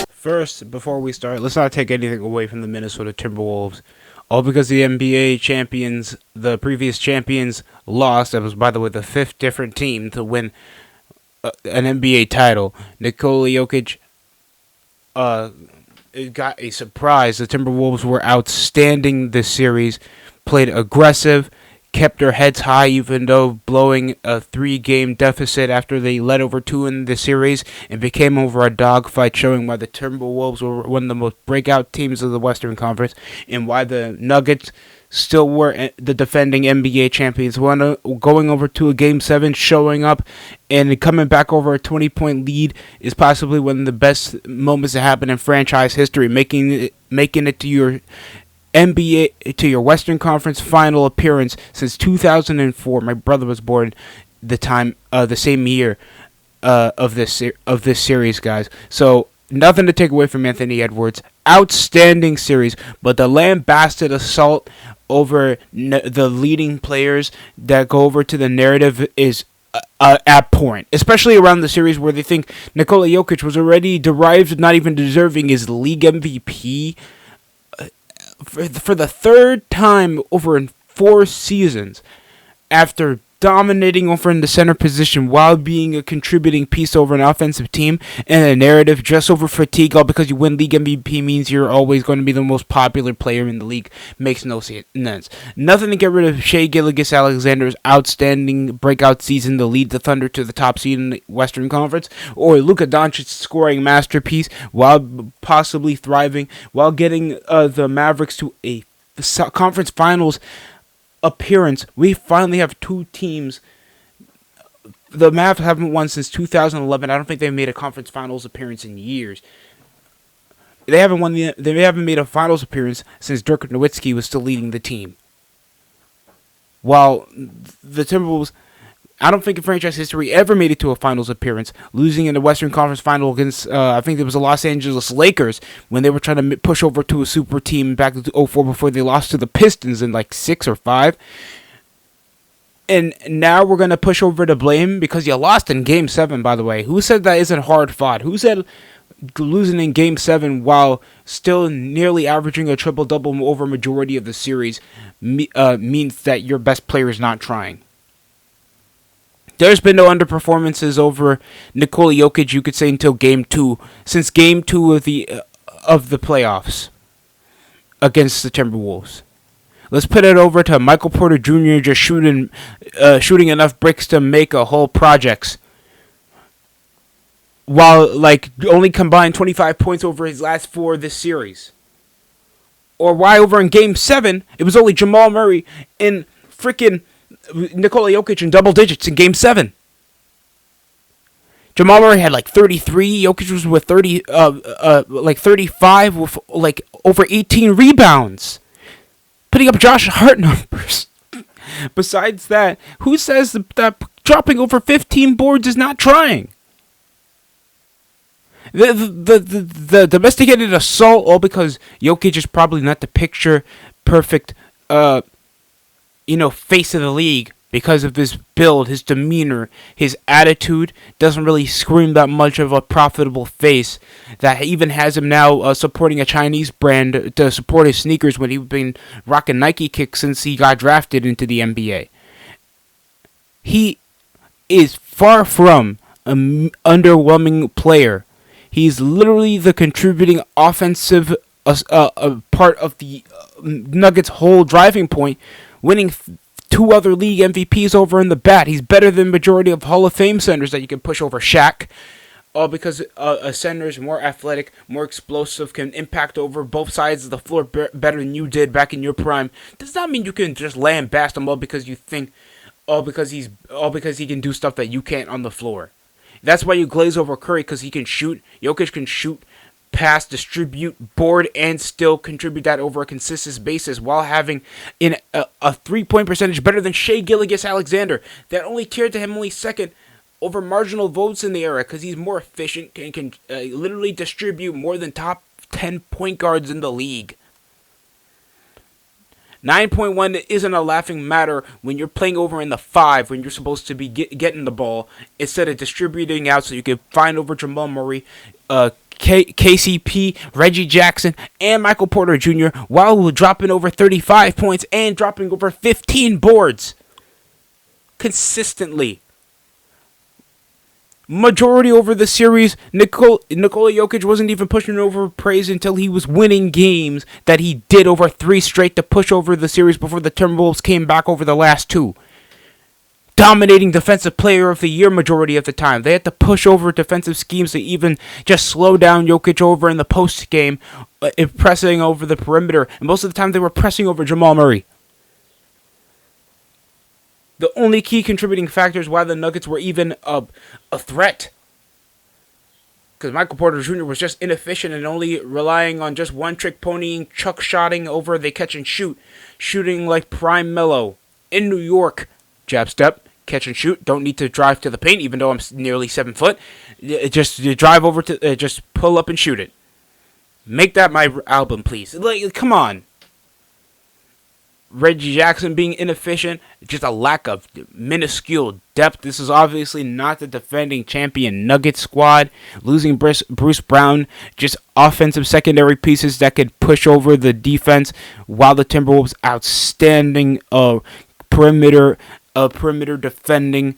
First, before we start, let's not take anything away from the Minnesota Timberwolves. All because the NBA champions, the previous champions, lost. That was, by the way, the fifth different team to win an NBA title. Nikola Jokic got a surprise. The Timberwolves were outstanding this series, played aggressive, kept their heads high even though blowing a 3-game deficit after they led over 2 in the series and became over a dogfight, showing why the Timberwolves were one of the most breakout teams of the Western Conference and why the Nuggets still were the defending NBA champions. Going over to a Game 7, showing up and coming back over a 20-point lead is possibly one of the best moments that happened in franchise history, making it to your NBA, to your Western Conference final appearance since 2004. My brother was born the same year of this series, guys. So nothing to take away from Anthony Edwards. Outstanding series, but the lambasted assault over the leading players that go over to the narrative is abhorrent, especially around the series where they think Nikola Jokic was already derived, not even deserving his league MVP. For the third time over in 4 seasons, after dominating over in the center position while being a contributing piece over an offensive team, and a narrative just over fatigue, all because you win league MVP means you're always going to be the most popular player in the league, makes no sense. Nothing to get rid of Shai Gilgeous-Alexander's outstanding breakout season to lead the Thunder to the top seed in the Western Conference, or Luka Doncic's scoring masterpiece while possibly thriving, while getting the Mavericks to a conference finals appearance. We finally have 2 teams. The Mavs haven't won since 2011. I don't think they've made a conference finals appearance in years. They haven't made a finals appearance since Dirk Nowitzki was still leading the team. While the Timberwolves, I don't think in franchise history ever made it to a finals appearance, losing in the Western Conference Final against, I think it was the Los Angeles Lakers when they were trying to push over to a super team back in 2004 before they lost to the Pistons in like 6 or 5. And now we're going to push over to blame because you lost in Game 7, by the way. Who said that isn't hard fought? Who said losing in Game 7 while still nearly averaging a triple-double over a majority of the series means that your best player is not trying? There's been no underperformances over Nikola Jokic, you could say, until Game 2. Since Game 2 of the playoffs against the Timberwolves. Let's put it over to Michael Porter Jr. just shooting enough bricks to make a whole projects, while only combined 25 points over his last 4 this series. Or why over in Game 7 it was only Jamal Murray and freaking Nikola Jokic in double digits in Game 7. Jamal Murray had 33. Jokic was with 35 with over 18 rebounds, putting up Josh Hart numbers. Besides that, who says that dropping over 15 boards is not trying? The domesticated assault, all because Jokic is probably not the picture perfect face of the league because of his build, his demeanor, his attitude. Doesn't really scream that much of a profitable face that even has him now supporting a Chinese brand to support his sneakers when he's been rocking Nike kicks since he got drafted into the NBA. He is far from an underwhelming player. He's literally the contributing offensive part of the Nuggets' whole driving point, winning 2 other league MVPs over in the bat. He's better than majority of Hall of Fame centers that you can push over Shaq. All because a center is more athletic, more explosive, can impact over both sides of the floor better than you did back in your prime. Does not mean you can just lambast him all because he can do stuff that you can't on the floor. That's why you glaze over Curry, because he can shoot. Jokic can shoot, pass, distribute, board, and still contribute that over a consistent basis while having a 3-point percentage better than Shai Gilgeous-Alexander. That only tiered to him only second over marginal votes in the era because he's more efficient and can literally distribute more than top 10 point guards in the league. 9.1 isn't a laughing matter when you're playing over in the 5 when you're supposed to be getting the ball instead of distributing out so you can find over Jamal Murray, KCP, Reggie Jackson, and Michael Porter Jr. while dropping over 35 points and dropping over 15 boards consistently. Majority over the series, Nikola Jokic wasn't even pushing over praise until he was winning games that he did over 3 straight to push over the series before the Timberwolves came back over the last 2. Dominating defensive player of the year majority of the time. They had to push over defensive schemes to even just slow down Jokic over in the post game, pressing over the perimeter. And most of the time they were pressing over Jamal Murray. The only key contributing factors why the Nuggets were even a threat. Because Michael Porter Jr. was just inefficient and only relying on just one-trick ponying, chuck shotting over the catch and shoot. Shooting like prime Melo in New York. Jab step, catch and shoot. Don't need to drive to the paint even though I'm nearly 7 foot. Just drive over to, just pull up and shoot it. Make that my album, please. Like, come on. Reggie Jackson being inefficient, just a lack of minuscule depth. This is obviously not the defending champion Nuggets squad. Losing Bruce Brown, just offensive secondary pieces that could push over the defense, while the Timberwolves outstanding perimeter defending,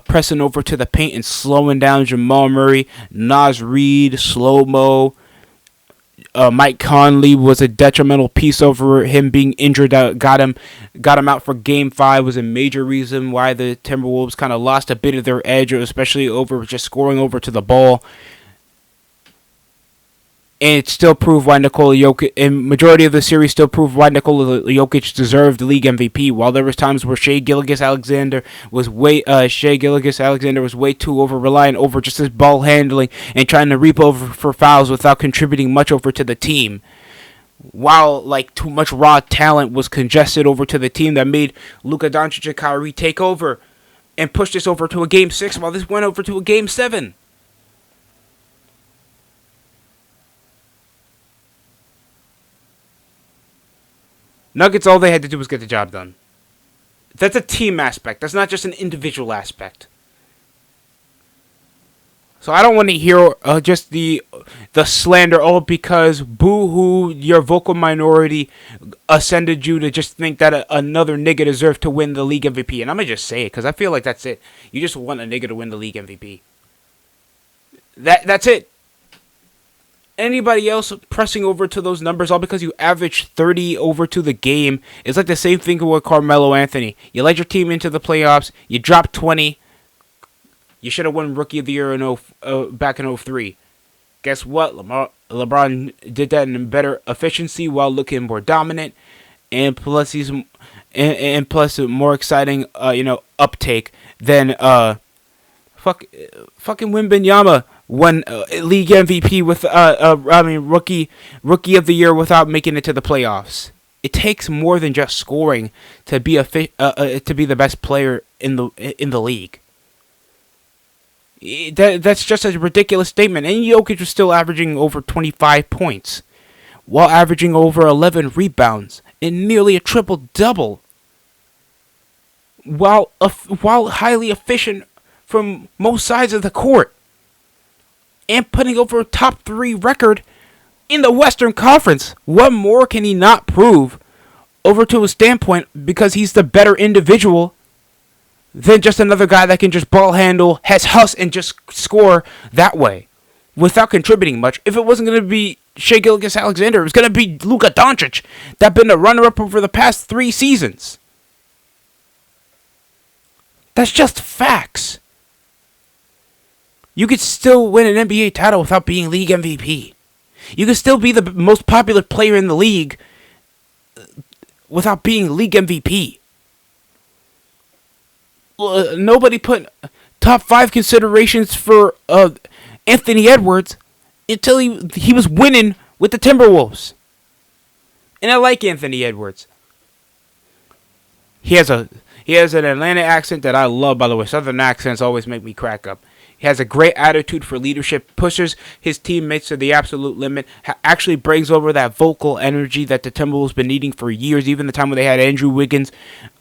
pressing over to the paint and slowing down Jamal Murray, Naz Reid, slow-mo. Mike Conley was a detrimental piece over him being injured. Got him out for Game 5 was a major reason why the Timberwolves kind of lost a bit of their edge, especially over just scoring over to the ball. And it still proved why Nikola Jokic, and majority of the series still proved why Nikola Jokic deserved the league MVP. While there was times where Shai Gilgeous-Alexander was way too over reliant over just his ball handling and trying to reap over for fouls without contributing much over to the team. While like too much raw talent was congested over to the team that made Luka Doncic and Kyrie take over and push this over to a Game 6 while this went over to a Game 7. Nuggets, all they had to do was get the job done. That's a team aspect. That's not just an individual aspect. So I don't want to hear just the slander, all because boo-hoo, your vocal minority ascended you to just think that another nigga deserved to win the league MVP. And I'm going to just say it, because I feel like that's it. You just want a nigga to win the league MVP. That's it. Anybody else pressing over to those numbers all because you averaged 30 over to the game. It's like the same thing with Carmelo Anthony. You led your team into the playoffs. You dropped 20. You should have won Rookie of the Year back in 2003. Guess what? LeBron did that in better efficiency while looking more dominant. And plus he's plus a more exciting uptake than fucking Wembanyama won league MVP with rookie of the year without making it to the playoffs. It takes more than just scoring to be the best player in the league. That's just a ridiculous statement. And Jokic was still averaging over 25 points, while averaging over 11 rebounds and nearly a triple-double, while highly efficient from most sides of the court, and putting over a top 3 record in the Western Conference. What more can he not prove over to his standpoint, because he's the better individual than just another guy that can just ball handle, has hustle, and just score that way without contributing much. If it wasn't going to be Shai Gilgeous-Alexander, it was going to be Luka Doncic, that's been the runner-up over the past 3 seasons. That's just facts. You could still win an NBA title without being league MVP. You could still be the most popular player in the league without being league MVP. Nobody put top 5 considerations for Anthony Edwards until he was winning with the Timberwolves. And I like Anthony Edwards. He has a He has an Atlanta accent that I love, by the way. Southern accents always make me crack up. He has a great attitude for leadership, pushes his teammates to the absolute limit, actually brings over that vocal energy that the Timberwolves been needing for years, even the time when they had Andrew Wiggins,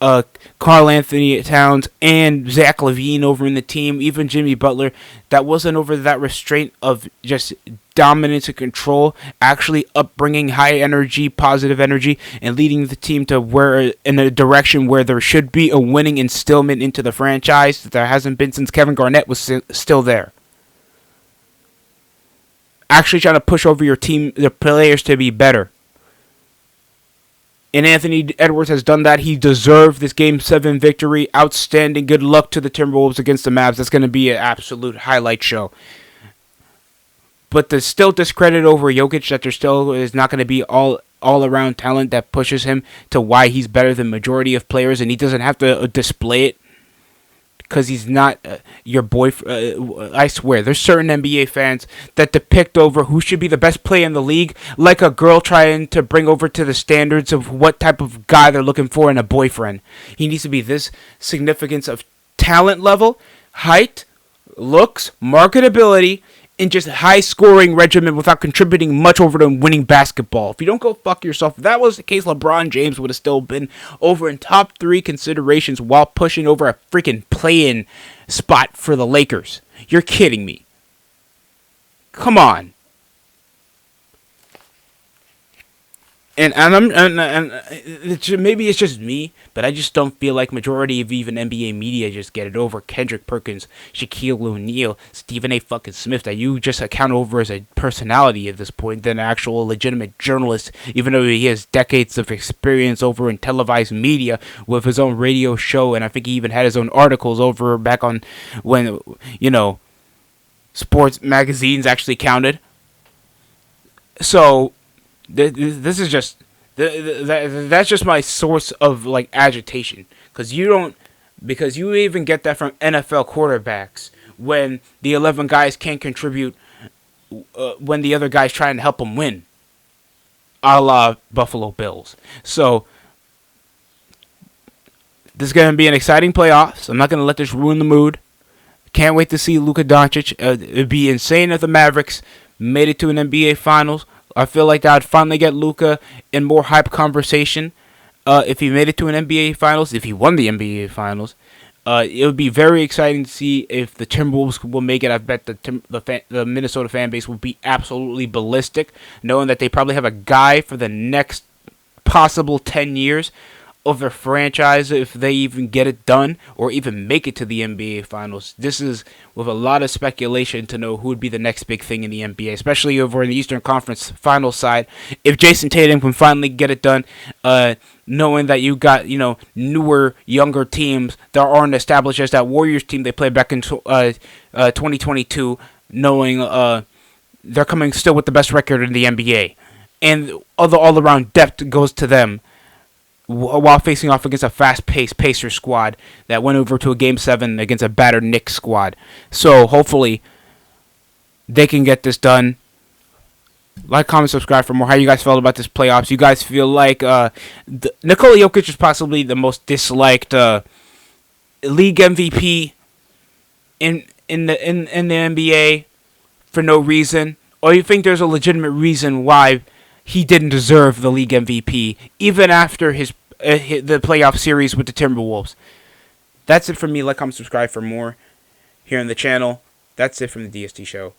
Karl Anthony Towns, and Zach LaVine over in the team, even Jimmy Butler. That wasn't over that restraint of just dominance and control, actually upbringing high energy, positive energy, and leading the team to where in a direction where there should be a winning instillment into the franchise that there hasn't been since Kevin Garnett was still there. Actually trying to push over your team, the players to be better. And Anthony Edwards has done that. He deserved this Game 7 victory. Outstanding. Good luck to the Timberwolves against the Mavs. That's going to be an absolute highlight show. But to still discredit over Jokic that there still is not going to be all-around talent that pushes him to why he's better than majority of players, and he doesn't have to display it because he's not your boyfriend. I swear, there's certain NBA fans that depict over who should be the best player in the league like a girl trying to bring over to the standards of what type of guy they're looking for in a boyfriend. He needs to be this significance of talent level, height, looks, marketability, in just high-scoring regimen without contributing much over to winning basketball. If you don't go fuck yourself, if that was the case, LeBron James would have still been over in top 3 considerations while pushing over a freaking play-in spot for the Lakers. You're kidding me. Come on. And maybe it's just me, but I just don't feel like majority of even NBA media just get it over Kendrick Perkins, Shaquille O'Neal, Stephen A. fucking Smith, that you just account over as a personality at this point than an actual legitimate journalist, even though he has decades of experience over in televised media with his own radio show, and I think he even had his own articles over back on when, sports magazines actually counted. So this is just that's just my source of like agitation, because you even get that from NFL quarterbacks when the 11 guys can't contribute when the other guys trying to help them win, a la Buffalo Bills. So this is going to be an exciting playoffs. I'm not going to let this ruin the mood. Can't wait to see Luka Doncic. It'd be insane if the Mavericks made it to an NBA Finals. I feel like that would finally get Luka in more hype conversation. If he made it to an NBA Finals, if he won the NBA Finals, it would be very exciting to see if the Timberwolves will make it. I bet the Minnesota fan base will be absolutely ballistic, knowing that they probably have a guy for the next possible 10 years of their franchise if they even get it done or even make it to the NBA Finals. This is with a lot of speculation to know who would be the next big thing in the NBA, especially over in the Eastern Conference Finals side. If Jason Tatum can finally get it done, knowing that you got newer, younger teams that aren't established as that Warriors team they played back in 2022, knowing they're coming still with the best record in the NBA, and other all-around depth goes to them, while facing off against a fast-paced Pacers squad that went over to a Game 7 against a battered Knicks squad. So hopefully they can get this done. Like, comment, subscribe for more. How you guys felt about this playoffs? You guys feel like Nikola Jokic is possibly the most disliked league MVP in the NBA for no reason, or you think there's a legitimate reason why he didn't deserve the league MVP, even after the playoff series with the Timberwolves? That's it from me. Like, comment, subscribe for more here on the channel. That's it from the DST Show.